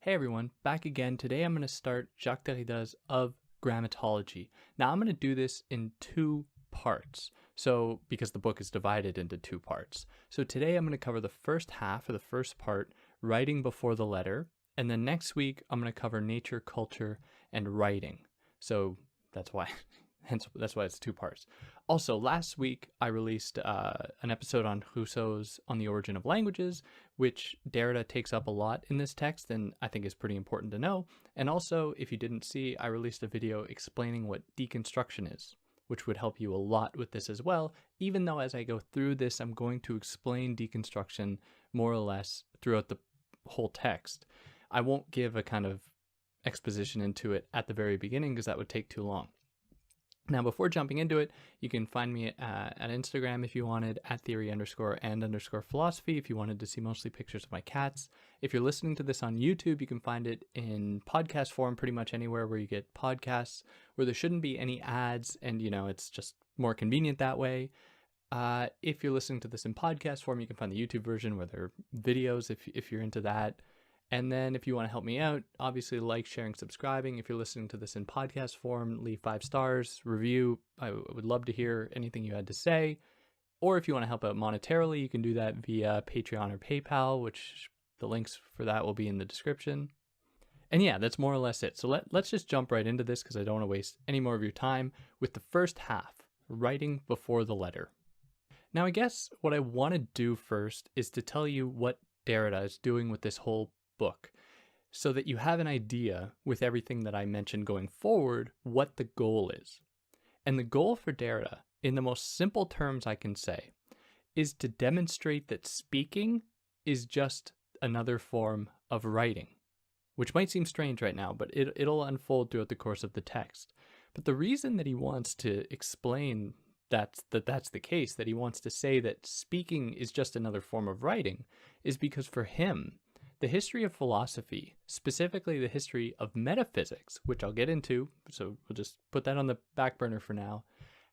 Hey everyone, back again. Today I'm going to start Jacques Derrida's Of Grammatology. Now I'm going to do this in two parts, because the book is divided into two parts. So today I'm going to cover the first half of the first part, writing before the letter, and then next week I'm going to cover nature, culture, and writing. So that's why that's why it's two parts. Also, last week I released an episode on Rousseau's On the Origin of Languages, which Derrida takes up a lot in this text and I think is pretty important to know. And also, if you didn't see, I released a video explaining what deconstruction is, which would help you a lot with this as well, even though as I go through this, I'm going to explain deconstruction more or less throughout the whole text. I won't give a kind of exposition into it at the very beginning because that would take too long. Now, before jumping into it, you can find me at Instagram if you wanted, at theory_and_philosophy if you wanted to see mostly pictures of my cats. If you're listening to this on YouTube, you can find it in podcast form pretty much anywhere where you get podcasts, where there shouldn't be any ads, and, it's just more convenient that way. If you're listening to this in podcast form, you can find the YouTube version where there are videos if you're into that. And then if you want to help me out, obviously like, sharing, subscribing. If you're listening to this in podcast form, leave 5 stars, review. I would love to hear anything you had to say. Or if you want to help out monetarily, you can do that via Patreon or PayPal, which the links for that will be in the description. And yeah, that's more or less it. So let's just jump right into this because I don't want to waste any more of your time with the first half, writing before the letter. Now, I guess what I want to do first is to tell you what Derrida is doing with this whole book, so that you have an idea with everything that I mentioned going forward what the goal is. And the goal for Derrida, in the most simple terms I can say, is to demonstrate that speaking is just another form of writing, which might seem strange right now, but it'll unfold throughout the course of the text. But the reason that he wants to explain that's the case, that he wants to say that speaking is just another form of writing, is because for him, the history of philosophy, specifically the history of metaphysics, which I'll get into, so we'll just put that on the back burner for now,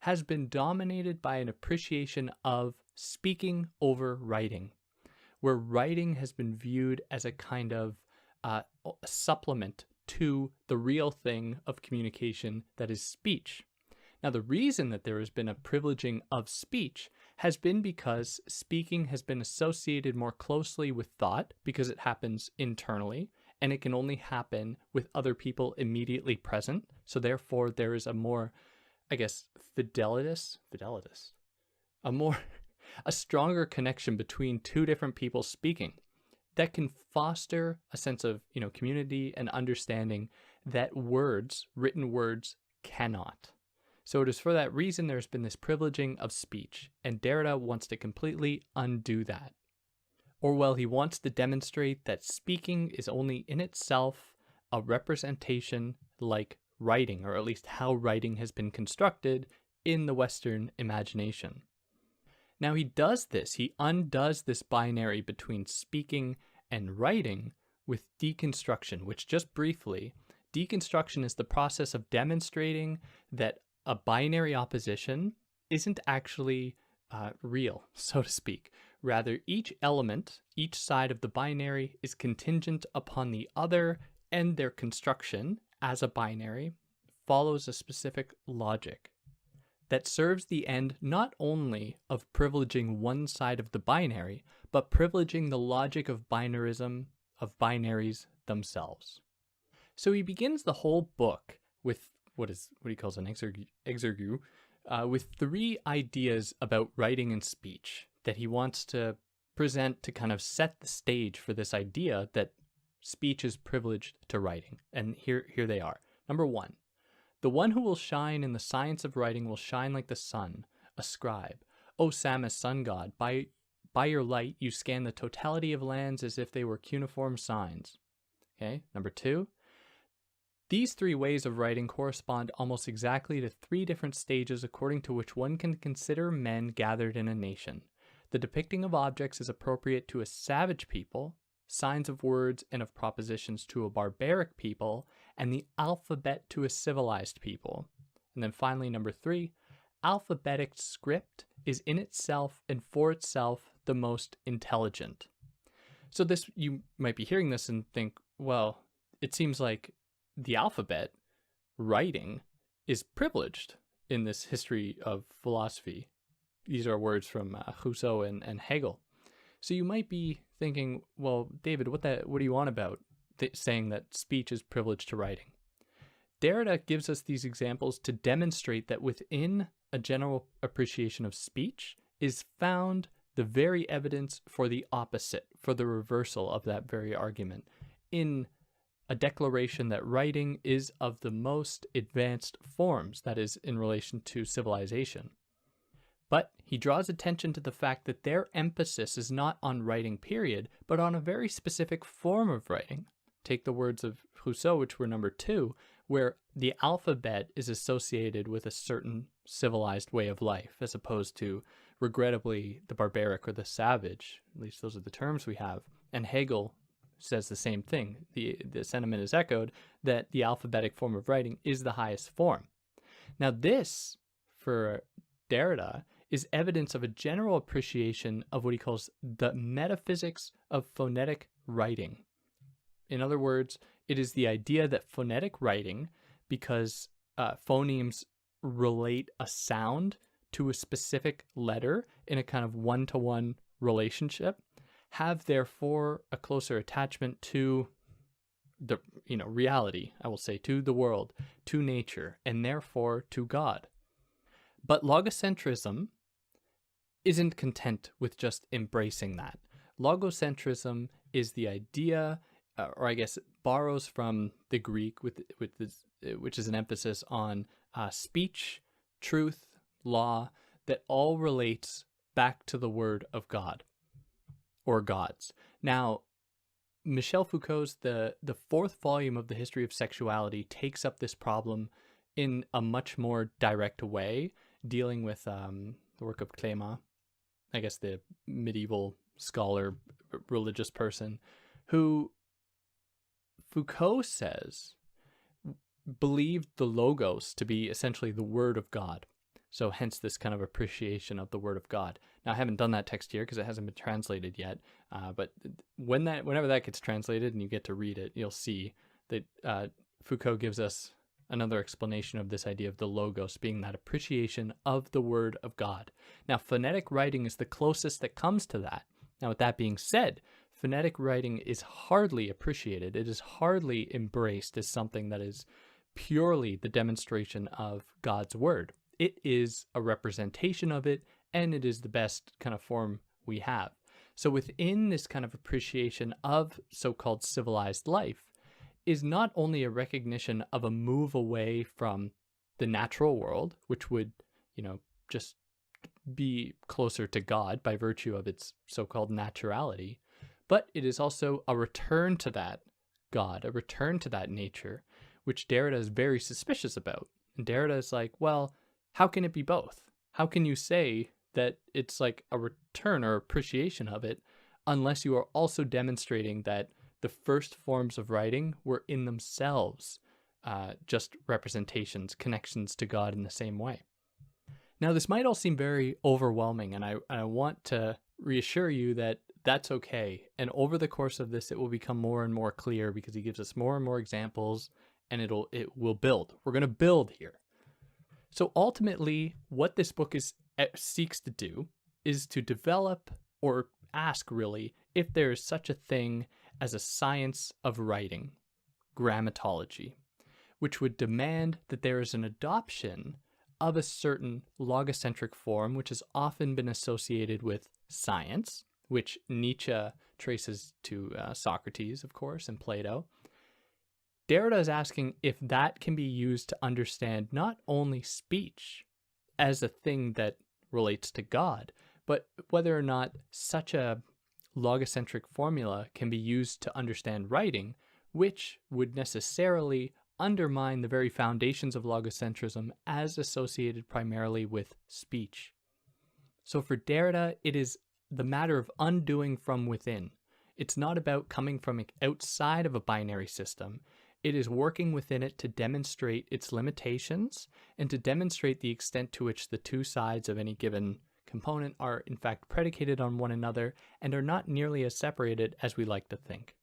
has been dominated by an appreciation of speaking over writing, where writing has been viewed as a kind of a supplement to the real thing of communication that is speech. Now, the reason that there has been a privileging of speech has been because speaking has been associated more closely with thought because it happens internally and it can only happen with other people immediately present. So therefore, there is a more, a stronger connection between two different people speaking that can foster a sense of, community and understanding that written words cannot. So it is for that reason there's been this privileging of speech, and Derrida wants to completely undo that. Or he wants to demonstrate that speaking is only in itself a representation like writing, or at least how writing has been constructed in the Western imagination. Now he does this, he undoes this binary between speaking and writing with deconstruction, which just briefly, deconstruction is the process of demonstrating that a binary opposition isn't actually real, so to speak. Rather, each element, each side of the binary is contingent upon the other, and their construction as a binary follows a specific logic that serves the end not only of privileging one side of the binary, but privileging the logic of binarism, of binaries themselves. So he begins the whole book with what he calls an exergue, with 3 ideas about writing and speech that he wants to present to kind of set the stage for this idea that speech is privileged to writing. And here they are. Number 1, the one who will shine in the science of writing will shine like the sun, a scribe. O Samus, sun god, by your light you scan the totality of lands as if they were cuneiform signs. Okay, number 2, these 3 ways of writing correspond almost exactly to 3 different stages according to which one can consider men gathered in a nation. The depicting of objects is appropriate to a savage people, signs of words and of propositions to a barbaric people, and the alphabet to a civilized people. And then finally, number 3, alphabetic script is in itself and for itself the most intelligent. So this, you might be hearing this and think, well, it seems like the alphabet, writing, is privileged in this history of philosophy. These are words from Rousseau and Hegel. So you might be thinking, well, David, what do you want about saying that speech is privileged to writing? Derrida gives us these examples to demonstrate that within a general appreciation of speech is found the very evidence for the opposite, for the reversal of that very argument, in a declaration that writing is of the most advanced forms, that is, in relation to civilization. But he draws attention to the fact that their emphasis is not on writing, period, but on a very specific form of writing. Take the words of Rousseau, which were number 2, where the alphabet is associated with a certain civilized way of life, as opposed to, regrettably, the barbaric or the savage. At least those are the terms we have. And Hegel says the same thing. The sentiment is echoed that the alphabetic form of writing is the highest form. Now this, for Derrida, is evidence of a general appreciation of what he calls the metaphysics of phonetic writing. In other words, it is the idea that phonetic writing, because phonemes relate a sound to a specific letter in a kind of one-to-one relationship, have therefore a closer attachment to the reality, I will say, to the world, to nature, and therefore to God. But logocentrism isn't content with just embracing that. Logocentrism is the idea, or I guess borrows from the Greek, with this, which is an emphasis on speech, truth, law, that all relates back to the word of God, or gods. Now, Michel Foucault's the 4th volume of the History of Sexuality takes up this problem in a much more direct way, dealing with the work of Clément, I guess the medieval scholar, religious person, who Foucault says believed the logos to be essentially the word of God. So hence this kind of appreciation of the word of God. Now, I haven't done that text here because it hasn't been translated yet. But whenever that gets translated and you get to read it, you'll see that Foucault gives us another explanation of this idea of the logos being that appreciation of the word of God. Now, phonetic writing is the closest that comes to that. Now, with that being said, phonetic writing is hardly appreciated. It is hardly embraced as something that is purely the demonstration of God's word. It is a representation of it, and it is the best kind of form we have. So within this kind of appreciation of so-called civilized life is not only a recognition of a move away from the natural world, which would, just be closer to God by virtue of its so-called naturality, but it is also a return to that God, a return to that nature, which Derrida is very suspicious about. And Derrida is like, well, how can it be both? How can you say that it's like a return or appreciation of it unless you are also demonstrating that the first forms of writing were in themselves just representations, connections to God in the same way? Now, this might all seem very overwhelming, and I want to reassure you that that's okay. And over the course of this, it will become more and more clear because he gives us more and more examples, and it will build. We're going to build here. So ultimately, what this book seeks to do is to develop, or ask really, if there is such a thing as a science of writing, grammatology, which would demand that there is an adoption of a certain logocentric form, which has often been associated with science, which Nietzsche traces to Socrates, of course, and Plato. Derrida is asking if that can be used to understand not only speech as a thing that relates to God, but whether or not such a logocentric formula can be used to understand writing, which would necessarily undermine the very foundations of logocentrism as associated primarily with speech. So for Derrida, it is the matter of undoing from within. It's not about coming from outside of a binary system. It is working within it to demonstrate its limitations and to demonstrate the extent to which the two sides of any given component are in fact predicated on one another and are not nearly as separated as we like to think.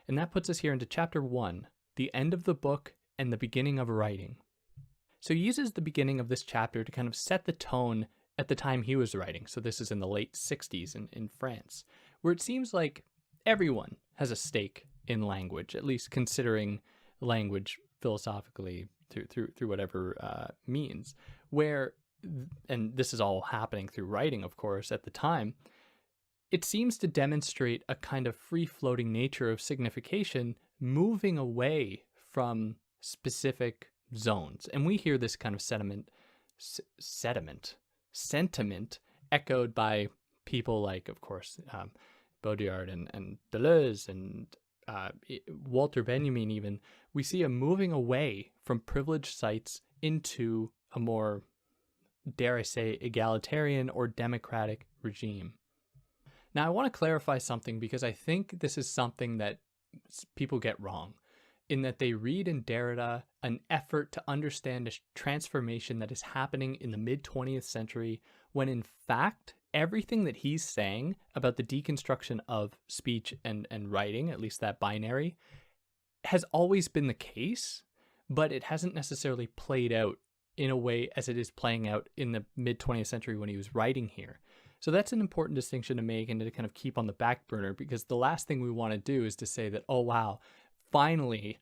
And that puts us here into chapter 1, the end of the book and the beginning of writing. So he uses the beginning of this chapter to kind of set the tone at the time he was writing. So this is in the late 60s in France, where it seems like everyone has a stake in language, at least considering language philosophically through whatever means, where, and this is all happening through writing, of course, at the time, it seems to demonstrate a kind of free-floating nature of signification, moving away from specific zones. And we hear this kind of sentiment echoed by people like, of course, Bourdieu and Deleuze and Walter Benjamin even. We see a moving away from privileged sites into a more, dare I say, egalitarian or democratic regime. Now, I want to clarify something because I think this is something that people get wrong, in that they read in Derrida an effort to understand a transformation that is happening in the mid-20th century, when in fact, everything that he's saying about the deconstruction of speech and writing, at least that binary, has always been the case, but it hasn't necessarily played out in a way as it is playing out in the mid-20th century when he was writing here. So that's an important distinction to make and to kind of keep on the back burner, because the last thing we want to do is to say that, oh wow, finally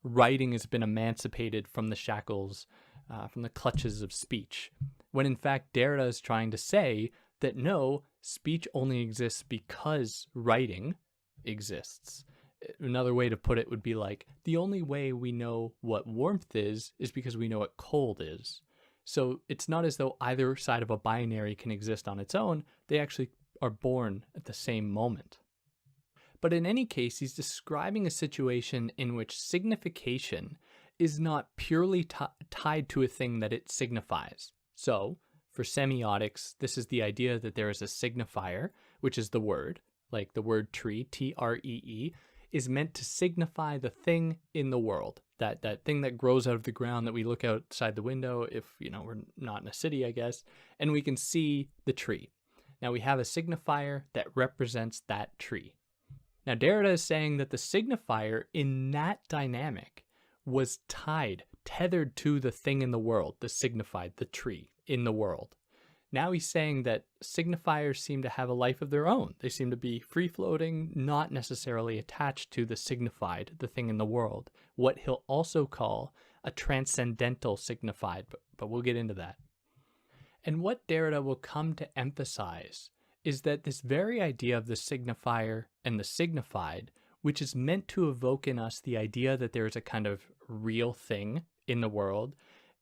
writing has been emancipated from the shackles, from the clutches of speech, when in fact Derrida is trying to say that no, speech only exists because writing exists. Another way to put it would be like, the only way we know what warmth is because we know what cold is. So it's not as though either side of a binary can exist on its own. They actually are born at the same moment. But in any case, he's describing a situation in which signification is not purely tied to a thing that it signifies. So for semiotics, this is the idea that there is a signifier, which is the word, like the word tree, T-R-E-E, is meant to signify the thing in the world, that thing that grows out of the ground that we look outside the window if, we're not in a city, I guess, and we can see the tree. Now we have a signifier that represents that tree. Now Derrida is saying that the signifier in that dynamic was tethered to the thing in the world, the signified, the tree in the world. Now he's saying that signifiers seem to have a life of their own. They seem to be free-floating, not necessarily attached to the signified, the thing in the world, what he'll also call a transcendental signified, but we'll get into that. And what Derrida will come to emphasize is that this very idea of the signifier and the signified, which is meant to evoke in us the idea that there is a kind of real thing in the world,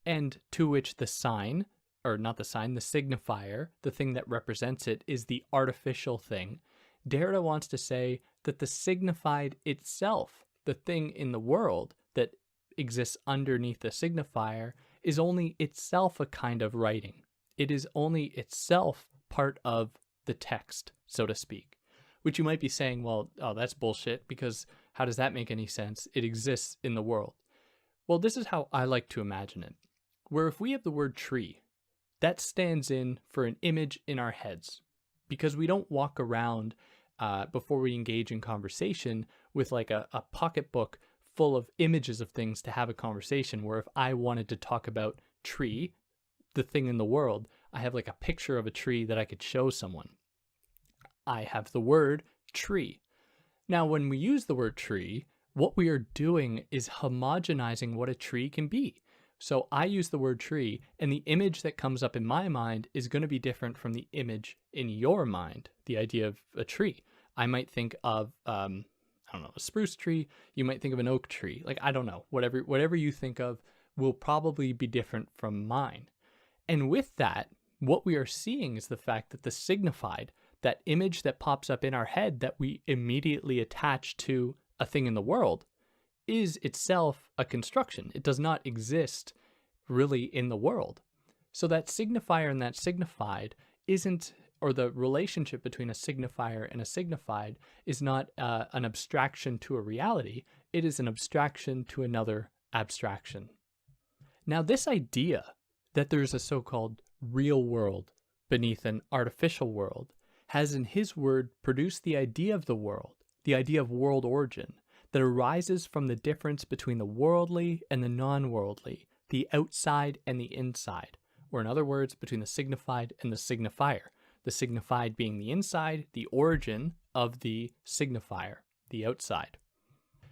and to which the sign, or not the sign, the signifier, the thing that represents it, is the artificial thing. Derrida wants to say that the signified itself, the thing in the world that exists underneath the signifier, is only itself a kind of writing. It is only itself part of the text, so to speak. Which you might be saying, well, oh, that's bullshit, because how does that make any sense? It exists in the world. Well, this is how I like to imagine it. Where if we have the word tree, that stands in for an image in our heads, because we don't walk around before we engage in conversation with like a pocketbook full of images of things to have a conversation, where if I wanted to talk about tree, the thing in the world, I have like a picture of a tree that I could show someone. I have the word tree. Now, when we use the word tree, what we are doing is homogenizing what a tree can be. So I use the word tree, and the image that comes up in my mind is going to be different from the image in your mind, the idea of a tree. I might think of, a spruce tree. You might think of an oak tree. Like, I don't know. Whatever you think of will probably be different from mine. And with that, what we are seeing is the fact that the signified, that image that pops up in our head that we immediately attach to a thing in the world, is itself a construction. It does not exist really in the world. So that signifier and that signified isn't, or the relationship between a signifier and a signified is not an abstraction to a reality. It is an abstraction to another abstraction. Now, this idea that there's a so-called real world beneath an artificial world has in his word produced the idea of the world, the idea of world origin, that arises from the difference between the worldly and the non-worldly, the outside and the inside, or in other words, between the signified and the signifier, the signified being the inside, the origin of the signifier, the outside.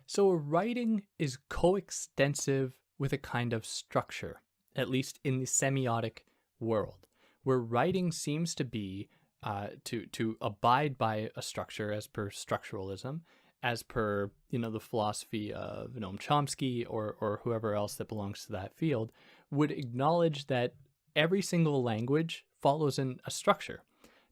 So a writing is coextensive with a kind of structure, at least in the semiotic world, where writing seems to be to abide by a structure as per structuralism, as per the philosophy of Noam Chomsky or whoever else that belongs to that field, would acknowledge that every single language follows in a structure.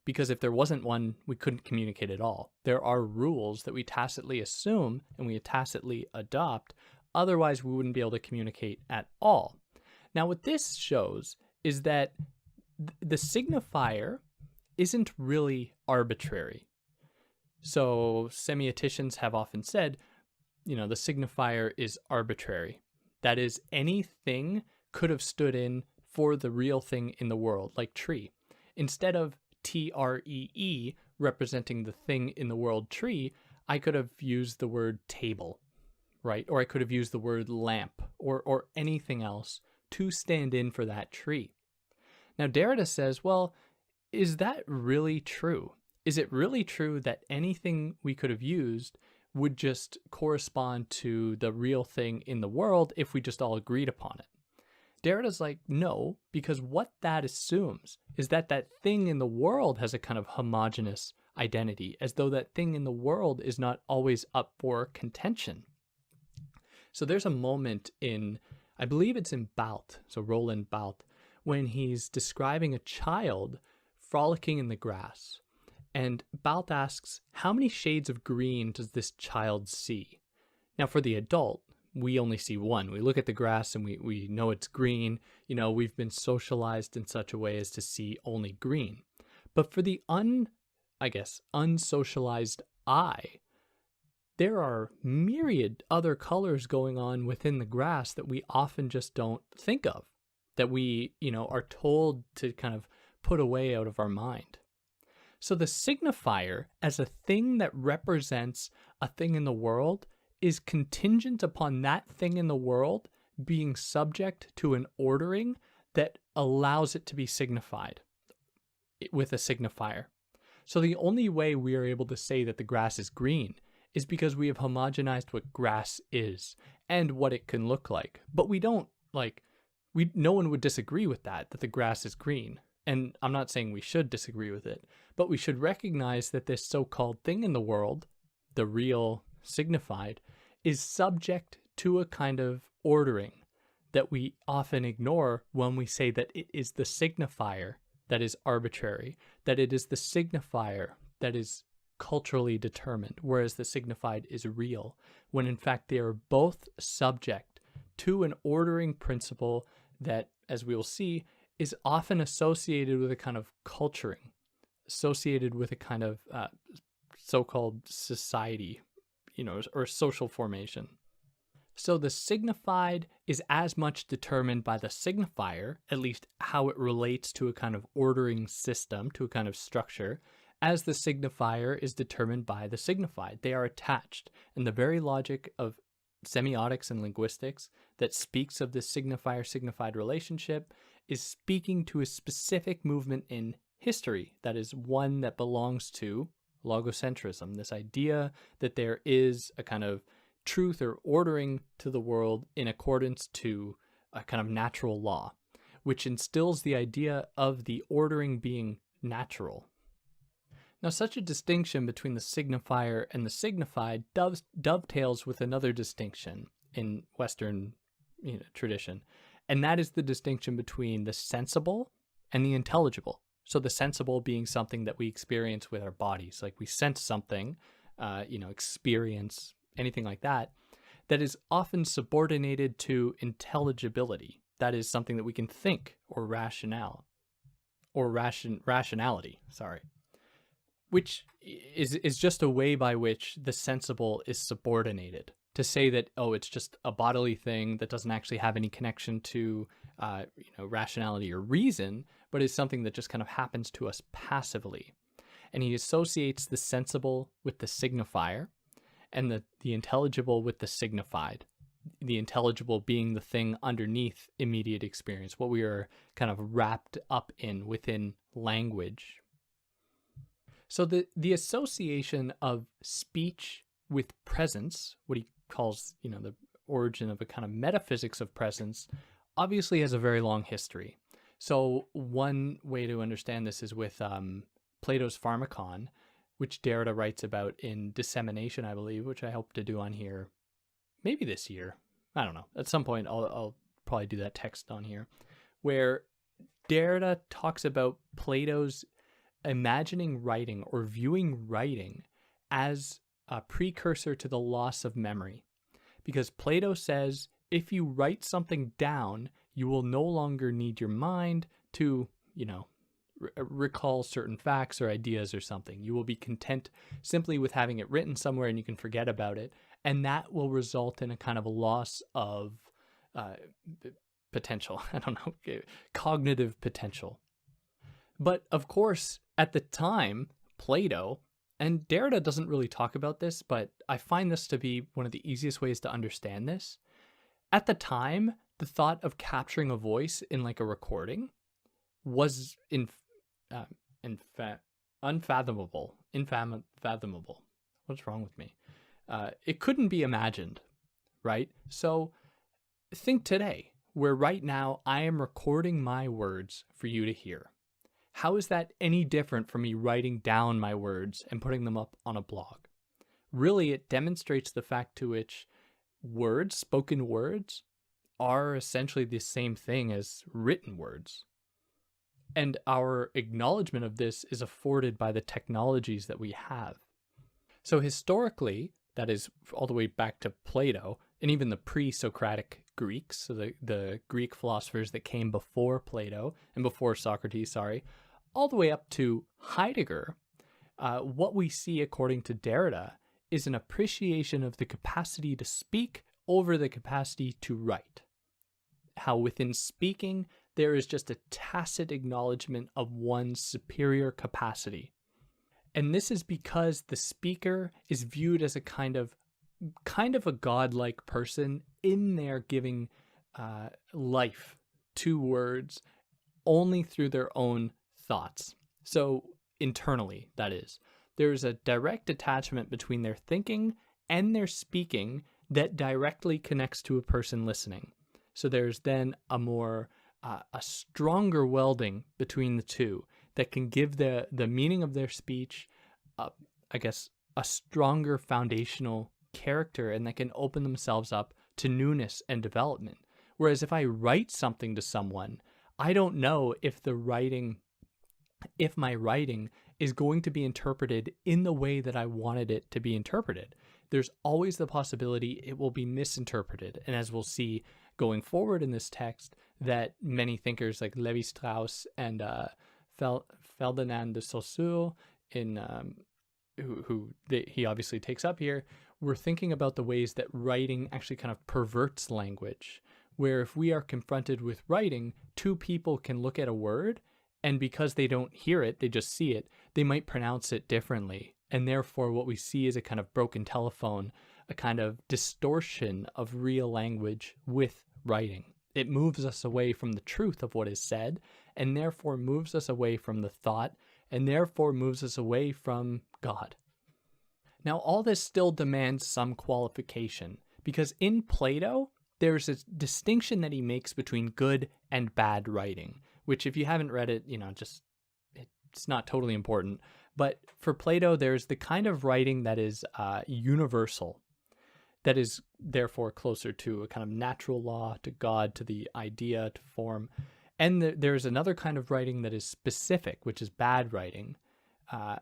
Because if there wasn't one, we couldn't communicate at all. There are rules that we tacitly assume and we tacitly adopt. Otherwise, we wouldn't be able to communicate at all. Now, what this shows is that the signifier isn't really arbitrary. So semioticians have often said, the signifier is arbitrary. That is, anything could have stood in for the real thing in the world, like tree. Instead of TREE representing the thing in the world tree, I could have used the word table, right? Or I could have used the word lamp or anything else to stand in for that tree. Now, Derrida says, well, is that really true? Is it really true that anything we could have used would just correspond to the real thing in the world if we just all agreed upon it? Derrida's like, no, because what that assumes is that that thing in the world has a kind of homogeneous identity, as though that thing in the world is not always up for contention. So there's a moment in, I believe it's in Barthes, so Roland Barthes, when he's describing a child frolicking in the grass. And Barthes asks, how many shades of green does this child see? Now, for the adult, we only see one. We look at the grass and we know it's green. We've been socialized in such a way as to see only green. But for the unsocialized eye, there are myriad other colors going on within the grass that we often just don't think of, that we, are told to kind of put away out of our mind. So the signifier, as a thing that represents a thing in the world, is contingent upon that thing in the world being subject to an ordering that allows it to be signified with a signifier. So the only way we are able to say that the grass is green is because we have homogenized what grass is and what it can look like. But we don't, no one would disagree with that the grass is green. And I'm not saying we should disagree with it, but we should recognize that this so-called thing in the world, the real signified, is subject to a kind of ordering that we often ignore when we say that it is the signifier that is arbitrary, that it is the signifier that is culturally determined, whereas the signified is real, when in fact they are both subject to an ordering principle that, as we will see, is often associated with a kind of culturing, associated with a kind of so-called society, or social formation. So the signified is as much determined by the signifier, at least how it relates to a kind of ordering system, to a kind of structure, as the signifier is determined by the signified. They are attached. And the very logic of semiotics and linguistics that speaks of this signifier-signified relationship is speaking to a specific movement in history, that is one that belongs to logocentrism, this idea that there is a kind of truth or ordering to the world in accordance to a kind of natural law, which instills the idea of the ordering being natural. Now, such a distinction between the signifier and the signified dovetails with another distinction in Western tradition, and that is the distinction between the sensible and the intelligible. So the sensible being something that we experience with our bodies, like we sense something, experience, anything like that, that is often subordinated to intelligibility. That is something that we can think or rationality, which is just a way by which the sensible is subordinated. To say that, it's just a bodily thing that doesn't actually have any connection to, rationality or reason, but is something that just kind of happens to us passively. And he associates the sensible with the signifier. and the intelligible with the signified. The intelligible being the thing underneath immediate experience, what we are kind of wrapped up in within language. So the association of speech with presence, what he calls, the origin of a kind of metaphysics of presence, obviously has a very long history. So one way to understand this is with Plato's Pharmakon, which Derrida writes about in Dissemination, I believe, which I hope to do on here maybe this year. I don't know. At some point, I'll probably do that text on here, where Derrida talks about Plato's imagining writing or viewing writing as a precursor to the loss of memory. Because Plato says, if you write something down, you will no longer need your mind to, recall certain facts or ideas or something. You will be content simply with having it written somewhere and you can forget about it. And that will result in a kind of a loss of potential, cognitive potential. But of course, at the time, Plato, and Derrida doesn't really talk about this, but I find this to be one of the easiest ways to understand this. At the time, the thought of capturing a voice in like a recording was unfathomable. What's wrong with me? It couldn't be imagined, right? So think today, where right now I am recording my words for you to hear. How is that any different from me writing down my words and putting them up on a blog? Really, it demonstrates the fact to which words, spoken words, are essentially the same thing as written words. And our acknowledgement of this is afforded by the technologies that we have. So historically, that is all the way back to Plato and even the pre-Socratic Greeks, so the Greek philosophers that came before Plato and before Socrates, all the way up to Heidegger, what we see according to Derrida is an appreciation of the capacity to speak over the capacity to write. How within speaking, there is just a tacit acknowledgement of one's superior capacity. And this is because the speaker is viewed as a kind of a godlike person in there giving life to words only through their own thoughts. So internally, that is. There's a direct attachment between their thinking and their speaking that directly connects to a person listening. So there's then a more, a stronger welding between the two that can give the meaning of their speech, a stronger foundational character, and that can open themselves up to newness and development. Whereas if I write something to someone, I don't know if my writing is going to be interpreted in the way that I wanted it to be interpreted. There's always the possibility it will be misinterpreted. And as we'll see going forward in this text, that many thinkers like Lévi-Strauss and Ferdinand de Saussure, he obviously takes up here, we're thinking about the ways that writing actually kind of perverts language, where if we are confronted with writing, two people can look at a word, and because they don't hear it, they just see it, they might pronounce it differently. And therefore, what we see is a kind of broken telephone, a kind of distortion of real language with writing. It moves us away from the truth of what is said, and therefore moves us away from the thought, and therefore moves us away from God. Now, all this still demands some qualification, because in Plato, there's a distinction that he makes between good and bad writing, which if you haven't read it, it's not totally important. But for Plato, there's the kind of writing that is universal, that is therefore closer to a kind of natural law, to God, to the idea, to form. And there's another kind of writing that is specific, which is bad writing,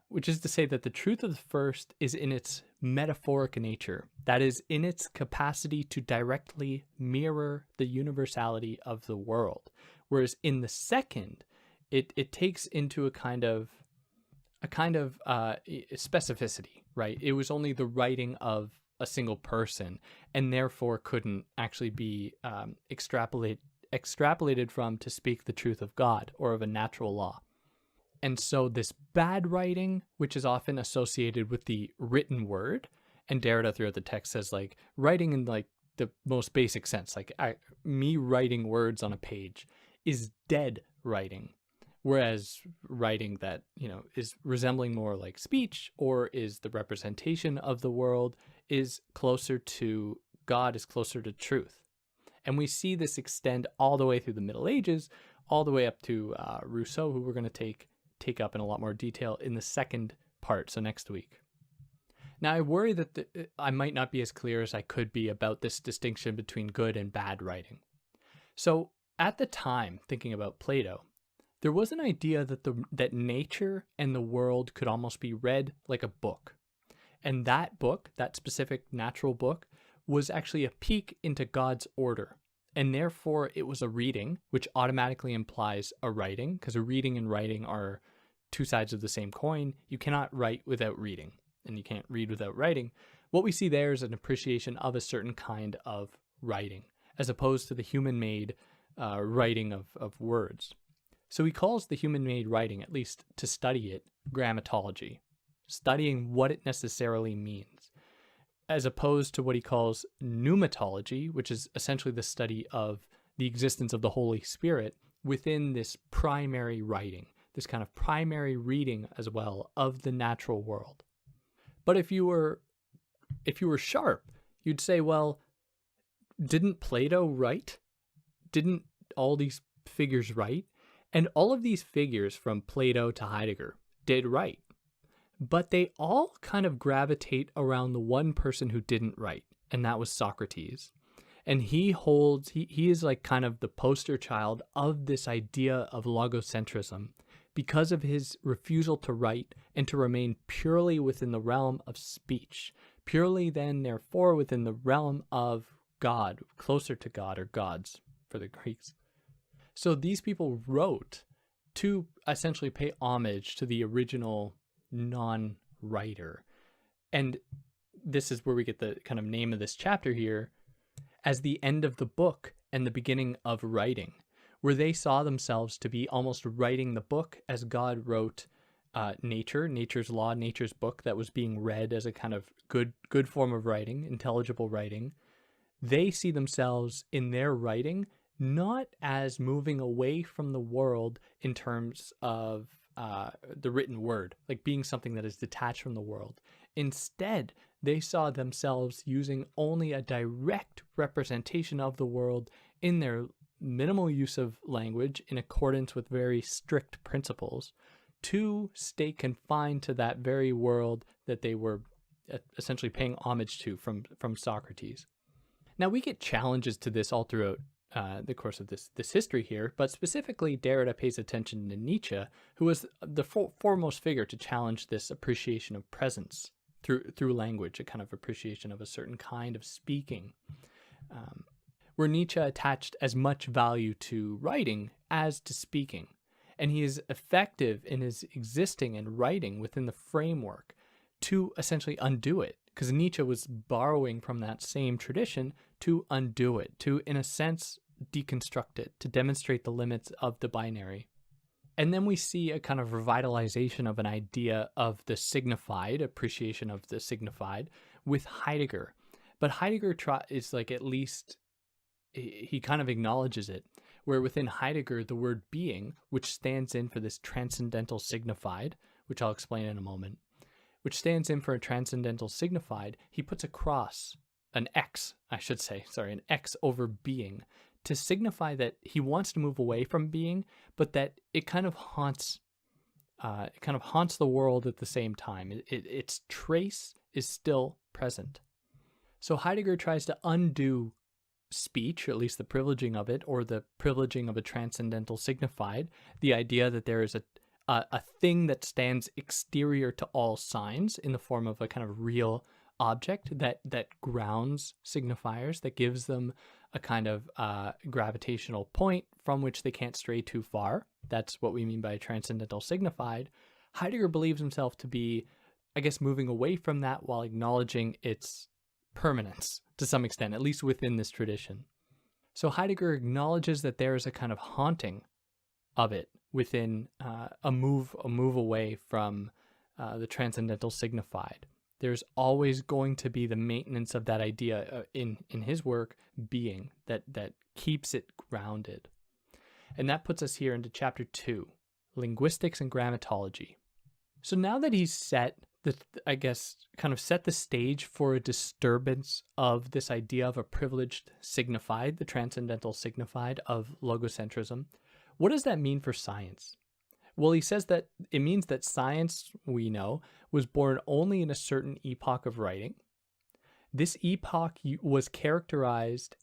which is to say that the truth of the first is in its metaphoric nature, that is, in its capacity to directly mirror the universality of the world. Whereas in the second, it takes into a kind of specificity, right? It was only the writing of a single person, and therefore couldn't actually be extrapolated from to speak the truth of God or of a natural law. And so this bad writing, which is often associated with the written word, And Derrida throughout the text says like writing in like the most basic sense, like me writing words on a page is dead writing. Whereas writing that, is resembling more like speech or is the representation of the world is closer to God, is closer to truth. And we see this extend all the way through the Middle Ages, all the way up to Rousseau, who we're going to take up in a lot more detail in the second part, so next week. Now, I worry that I might not be as clear as I could be about this distinction between good and bad writing. So at the time, thinking about Plato, there was an idea that nature and the world could almost be read like a book. And that book, that specific natural book, was actually a peek into God's order. And therefore, it was a reading, which automatically implies a writing, because a reading and writing are two sides of the same coin. You cannot write without reading, and you can't read without writing. What we see there is an appreciation of a certain kind of writing, as opposed to the human-made writing of words. So he calls the human-made writing, at least to study it, grammatology, studying what it necessarily means, as opposed to what he calls pneumatology, which is essentially the study of the existence of the Holy Spirit within this primary writing, this kind of primary reading as well of the natural world. But if you were sharp, you'd say, well, didn't Plato write? Didn't all these figures write? And all of these figures from Plato to Heidegger did write, but they all kind of gravitate around the one person who didn't write, and that was Socrates. And he is like kind of the poster child of this idea of logocentrism because of his refusal to write and to remain purely within the realm of speech, purely then, therefore, within the realm of God, closer to God, or gods for the Greeks. So these people wrote to essentially pay homage to the original non-writer. And this is where we get the kind of name of this chapter here as the end of the book and the beginning of writing, where they saw themselves to be almost writing the book as God wrote nature's law, nature's book that was being read as a kind of good form of writing, intelligible writing. They see themselves in their writing not as moving away from the world in terms of the written word, like being something that is detached from the world. Instead, they saw themselves using only a direct representation of the world in their minimal use of language in accordance with very strict principles to stay confined to that very world that they were essentially paying homage to from Socrates. Now, we get challenges to this all throughout the course of this history here, but specifically Derrida pays attention to Nietzsche, who was the foremost figure to challenge this appreciation of presence through language, a kind of appreciation of a certain kind of speaking, where Nietzsche attached as much value to writing as to speaking. And he is effective in his existing and writing within the framework to essentially undo it, because Nietzsche was borrowing from that same tradition to undo it, to, in a sense, deconstruct it, to demonstrate the limits of the binary. And then we see a kind of revitalization of an idea of the signified, appreciation of the signified, with Heidegger. But Heidegger is like, at least, he kind of acknowledges it, where within Heidegger, the word being, which stands in for this transcendental signified, which I'll explain in a moment, which stands in for a transcendental signified, he puts a cross, an X over being, to signify that he wants to move away from being, but that it kind of haunts the world at the same time. Its trace is still present. So Heidegger tries to undo speech, or at least the privileging of it, or the privileging of a transcendental signified, the idea that there is a thing that stands exterior to all signs in the form of a kind of real object that grounds signifiers, that gives them a kind of gravitational point from which they can't stray too far. That's what we mean by transcendental signified. Heidegger believes himself to be, I guess, moving away from that while acknowledging its permanence to some extent, at least within this tradition. So Heidegger acknowledges that there is a kind of haunting of it within a move away from the transcendental signified, There's always going to be the maintenance of that idea in his work being that keeps it grounded. And that puts us here into chapter 2, linguistics and grammatology. So now that he's set the stage for a disturbance of this idea of a privileged signified, the transcendental signified of logocentrism, what does that mean for science? Well, he says that it means that science, we know, was born only in a certain epoch of writing. This epoch was characterized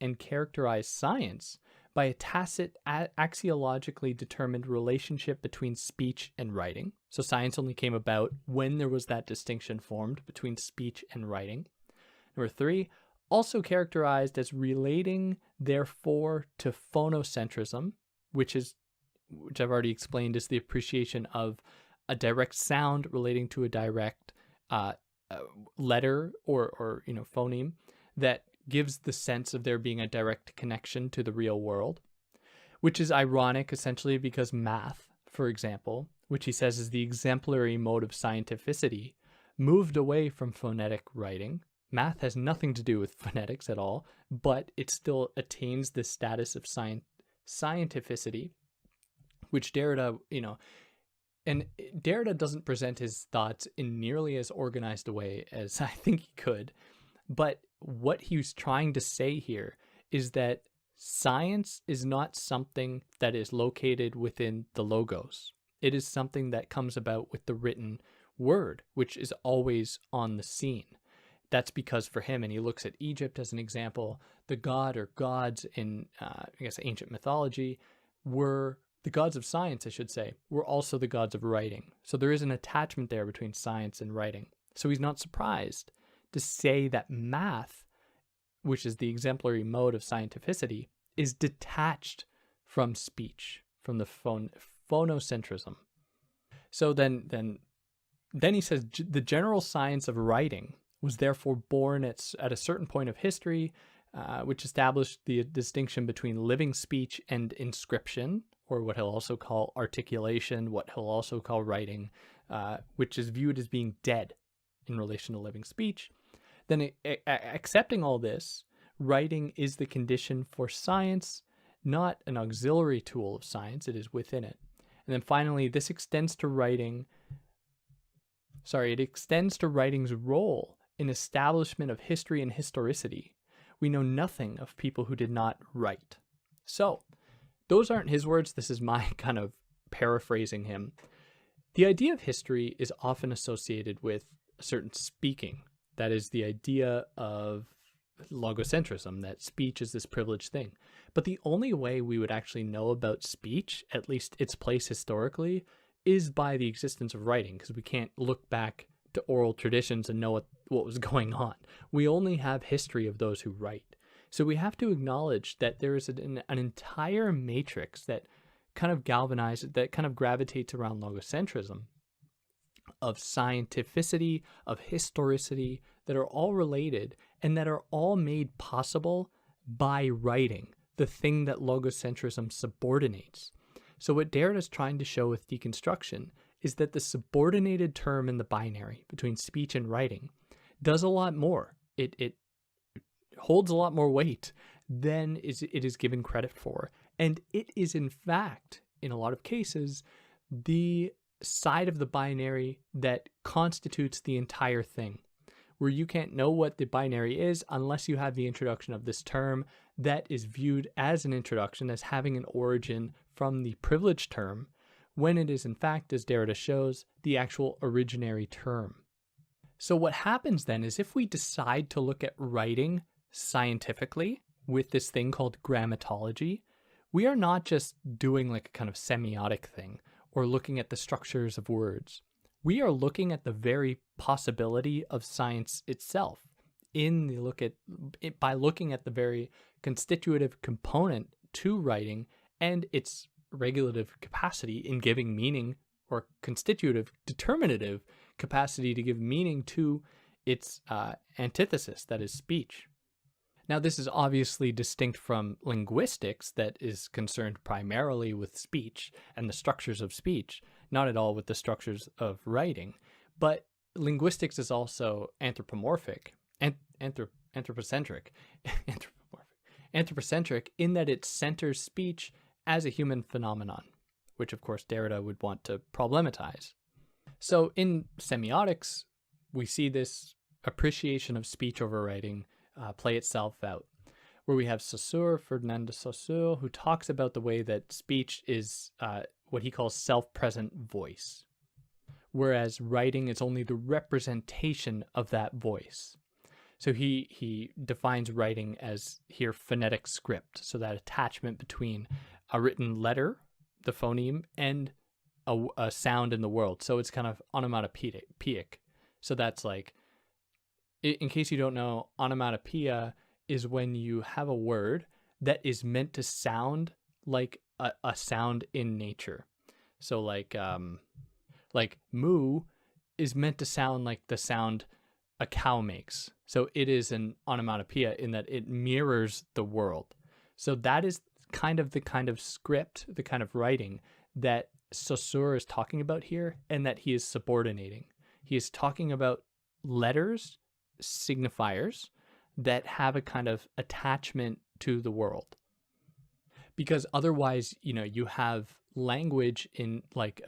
science by a tacit, axiologically determined relationship between speech and writing. So science only came about when there was that distinction formed between speech and writing. Number 3, also characterized as relating, therefore, to phonocentrism, which I've already explained is the appreciation of a direct sound relating to a direct letter or phoneme that gives the sense of there being a direct connection to the real world, which is ironic essentially because math, for example, which he says is the exemplary mode of scientificity, moved away from phonetic writing. Math has nothing to do with phonetics at all, but it still attains the status of scientificity, which Derrida, and Derrida doesn't present his thoughts in nearly as organized a way as I think he could. But what he was trying to say here is that science is not something that is located within the logos. It is something that comes about with the written word, which is always on the scene. That's because for him, and he looks at Egypt as an example, the god or gods in, ancient mythology were the gods of science, I should say, were also the gods of writing. So there is an attachment there between science and writing. So he's not surprised to say that math, which is the exemplary mode of scientificity, is detached from speech, from the phonocentrism. So then he says the general science of writing was therefore born at a certain point of history, which established the distinction between living speech and inscription, or what he'll also call articulation, what he'll also call writing, which is viewed as being dead in relation to living speech. Then accepting all this, writing is the condition for science, not an auxiliary tool of science, it is within it. And then finally, this extends to writing's role in establishment of history and historicity. We know nothing of people who did not write. So, those aren't his words, this is my kind of paraphrasing him. The idea of history is often associated with a certain speaking. That is the idea of logocentrism, that speech is this privileged thing. But the only way we would actually know about speech, at least its place historically, is by the existence of writing, because we can't look back to oral traditions and know what was going on. We only have history of those who write. So we have to acknowledge that there is an entire matrix that kind of gravitates around logocentrism, of scientificity, of historicity, that are all related and that are all made possible by writing, the thing that logocentrism subordinates. So what Derrida is trying to show with deconstruction is that the subordinated term in the binary between speech and writing does a lot more. It holds a lot more weight than it is given credit for. And it is, in fact, in a lot of cases, the side of the binary that constitutes the entire thing, where you can't know what the binary is unless you have the introduction of this term that is viewed as an introduction, as having an origin from the privileged term, when it is, in fact, as Derrida shows, the actual originary term. So what happens then is if we decide to look at writing scientifically with this thing called grammatology, we are not just doing like a kind of semiotic thing or looking at the structures of words. We are looking at the very possibility of science itself by looking at the very constitutive component to writing and its regulative capacity in giving meaning, or constitutive determinative capacity to give meaning to its antithesis, that is speech. Now, this is obviously distinct from linguistics that is concerned primarily with speech and the structures of speech, not at all with the structures of writing. But linguistics is also anthropomorphic and anthropocentric, anthropocentric in that it centers speech as a human phenomenon, which of course Derrida would want to problematize. So in semiotics, we see this appreciation of speech over writing play itself out, where we have Saussure, Ferdinand de Saussure, who talks about the way that speech is what he calls self-present voice, whereas writing is only the representation of that voice. So he defines writing as here phonetic script, so that attachment between a written letter, the phoneme, and a sound in the world. So it's kind of onomatopoeic. So that's like, in case you don't know, onomatopoeia is when you have a word that is meant to sound like a sound in nature. So like moo is meant to sound like the sound a cow makes. So it is an onomatopoeia in that it mirrors the world. So that is the kind of script, the kind of writing that Saussure is talking about here, and that he is subordinating. He is talking about letters, signifiers, that have a kind of attachment to the world. Because otherwise, you have language in like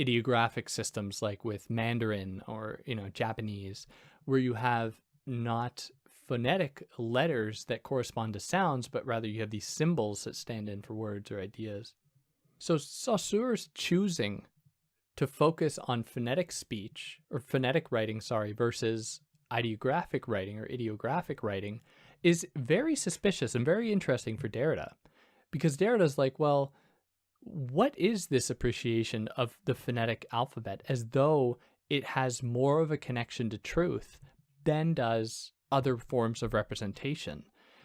ideographic systems like with Mandarin or, Japanese, where you have not phonetic letters that correspond to sounds, but rather you have these symbols that stand in for words or ideas. So Saussure's choosing to focus on phonetic speech or phonetic writing, versus ideographic writing or ideographic writing is very suspicious and very interesting for Derrida, because Derrida's like, well, what is this appreciation of the phonetic alphabet as though it has more of a connection to truth than does other forms of representation?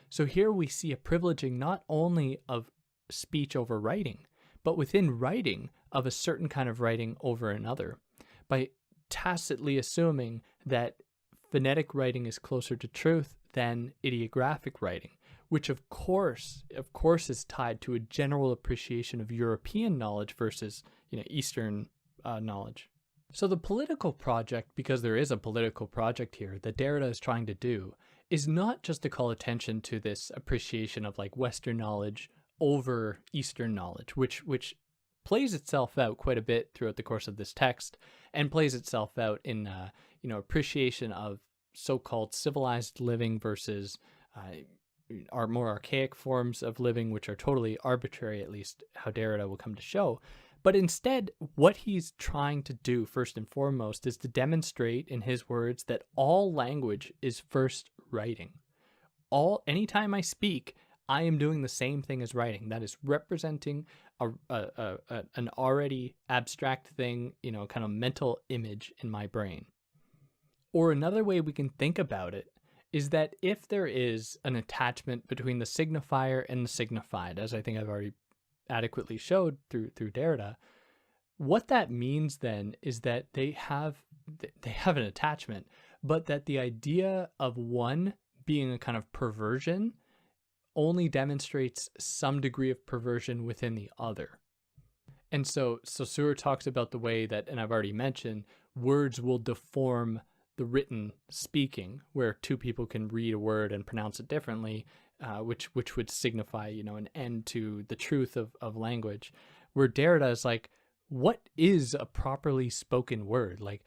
So here we see a privileging not only of speech over writing, but within writing of a certain kind of writing over another, by tacitly assuming that phonetic writing is closer to truth than ideographic writing, which of course is tied to a general appreciation of European knowledge versus, Eastern knowledge. So the political project, because there is a political project here that Derrida is trying to do, is not just to call attention to this appreciation of like Western knowledge over Eastern knowledge, which plays itself out quite a bit throughout the course of this text, and plays itself out in appreciation of so-called civilized living versus our more archaic forms of living, which are totally arbitrary, at least how Derrida will come to show. But instead, what he's trying to do first and foremost is to demonstrate in his words that all language is first writing. Anytime I speak, I am doing the same thing as writing. That is representing an already abstract thing, kind of mental image in my brain. Or another way we can think about it is that if there is an attachment between the signifier and the signified, as I think I've already adequately showed through Derrida, what that means then is that they have an attachment, but that the idea of one being a kind of perversion only demonstrates some degree of perversion within the other. And so Saussure talks about the way that, and I've already mentioned, words will deform the written speaking, where two people can read a word and pronounce it differently, which would signify, an end to the truth of language. Where Derrida is like, what is a properly spoken word? Like,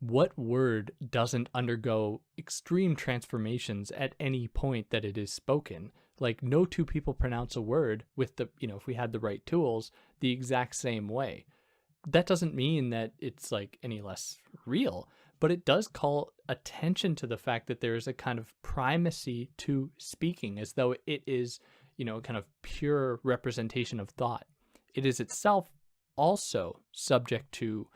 what word doesn't undergo extreme transformations at any point that it is spoken? Like, no two people pronounce a word with the, if we had the right tools, the exact same way. That doesn't mean that it's like any less real, but it does call attention to the fact that there is a kind of primacy to speaking, as though it is, kind of pure representation of thought. It is itself also subject to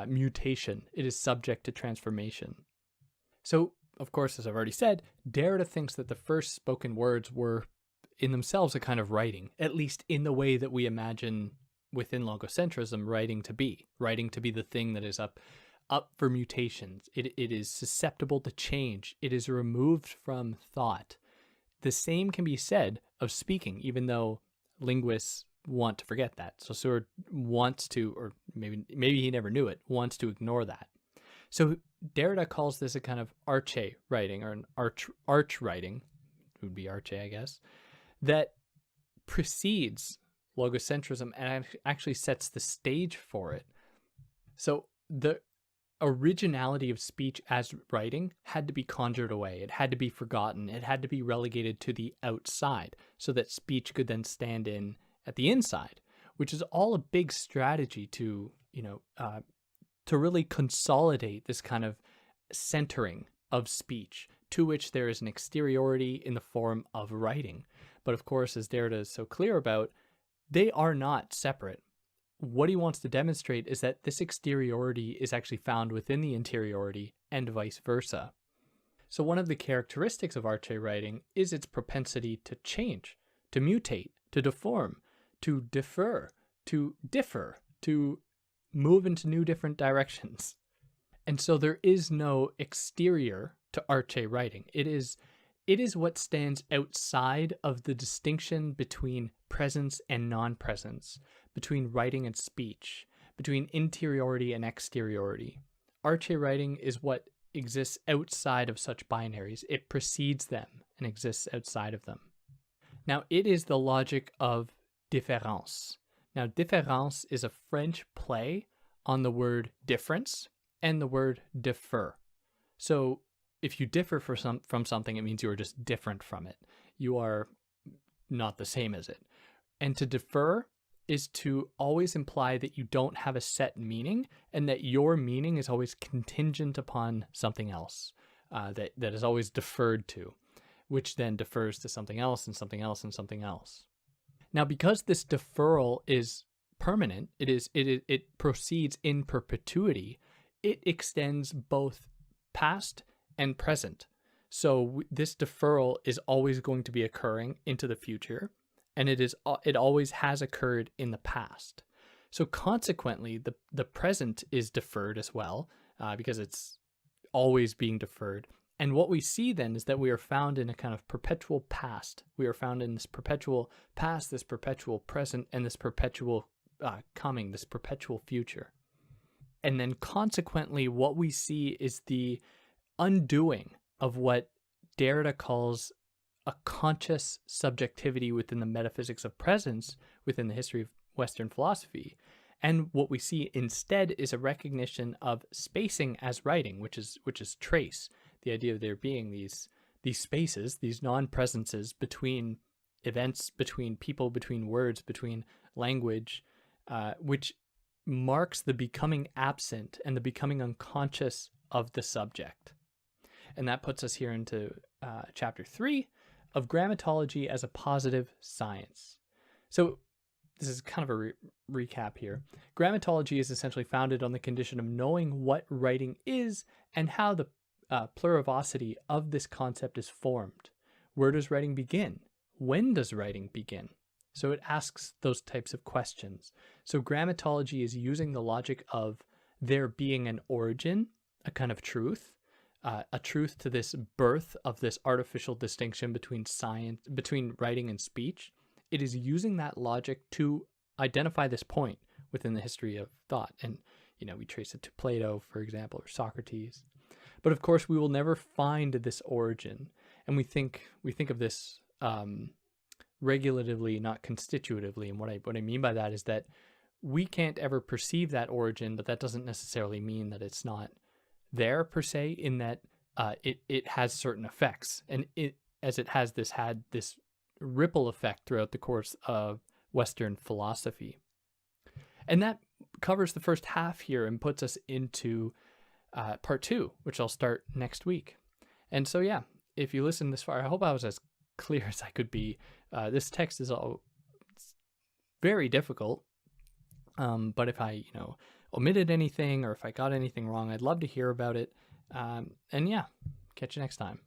mutation. It is subject to transformation. So, of course, as I've already said, Derrida thinks that the first spoken words were in themselves a kind of writing, at least in the way that we imagine within logocentrism writing to be the thing that is up for mutations. It is susceptible to change. It is removed from thought. The same can be said of speaking, even though linguists want to forget that. So Saussure wants to, or maybe he never knew it, wants to ignore that. So Derrida calls this a kind of arche writing, or an arch writing, it would be arche, I guess, that precedes logocentrism and actually sets the stage for it. So the originality of speech as writing had to be conjured away. It had to be forgotten. It had to be relegated to the outside so that speech could then stand in at the inside, which is all a big strategy to, to really consolidate this kind of centering of speech, to which there is an exteriority in the form of writing. But of course, as Derrida is so clear about, they are not separate. What he wants to demonstrate is that this exteriority is actually found within the interiority and vice versa. So one of the characteristics of arche writing is its propensity to change, to mutate, to deform, to differ, to move into new different directions. And so there is no exterior to arche writing. It is what stands outside of the distinction between presence and non-presence, between writing and speech, between interiority and exteriority. Arche writing is what exists outside of such binaries. It precedes them and exists outside of them. Now, it is the logic of différence. Now, différence is a French play on the word difference and the word differ. So if you differ from something, it means you are just different from it. You are not the same as it. And to differ is to always imply that you don't have a set meaning and that your meaning is always contingent upon something else, that is always deferred to, which then defers to something else and something else and something else. Now, because this deferral is permanent, it proceeds in perpetuity, it extends both past and present. So this deferral is always going to be occurring into the future, and it always has occurred in the past. So consequently, the present is deferred as well, because it's always being deferred. And what we see then is that we are found in a kind of perpetual past. We are found in this perpetual past, this perpetual present, and this perpetual coming, this perpetual future. And then consequently, what we see is the undoing of what Derrida calls a conscious subjectivity within the metaphysics of presence within the history of Western philosophy. And what we see instead is a recognition of spacing as writing, which is trace. The idea of there being these spaces, these non-presences between events, between people, between words, between language, which marks the becoming absent and the becoming unconscious of the subject. And that puts us here into chapter 3 of Grammatology as a Positive Science. So this is kind of a recap here. Grammatology is essentially founded on the condition of knowing what writing is and how the plurivocity of this concept is formed. Where does writing begin? When does writing begin? So it asks those types of questions. So grammatology is using the logic of there being an origin, a kind of truth, a truth to this birth of this artificial distinction between writing and speech. It is using that logic to identify this point within the history of thought. And, we trace it to Plato, for example, or Socrates. But of course, we will never find this origin. And we think of this regulatively, not constitutively. And what I mean by that is that we can't ever perceive that origin, but that doesn't necessarily mean that it's not there per se, in that it has certain effects, and it had this ripple effect throughout the course of Western philosophy. And that covers the first half here and puts us into part 2, which I'll start next week. And so, yeah, if you listen this far, I hope I was as clear as I could be. This text is all very difficult, but if I, omitted anything or if I got anything wrong, I'd love to hear about it. And yeah, catch you next time.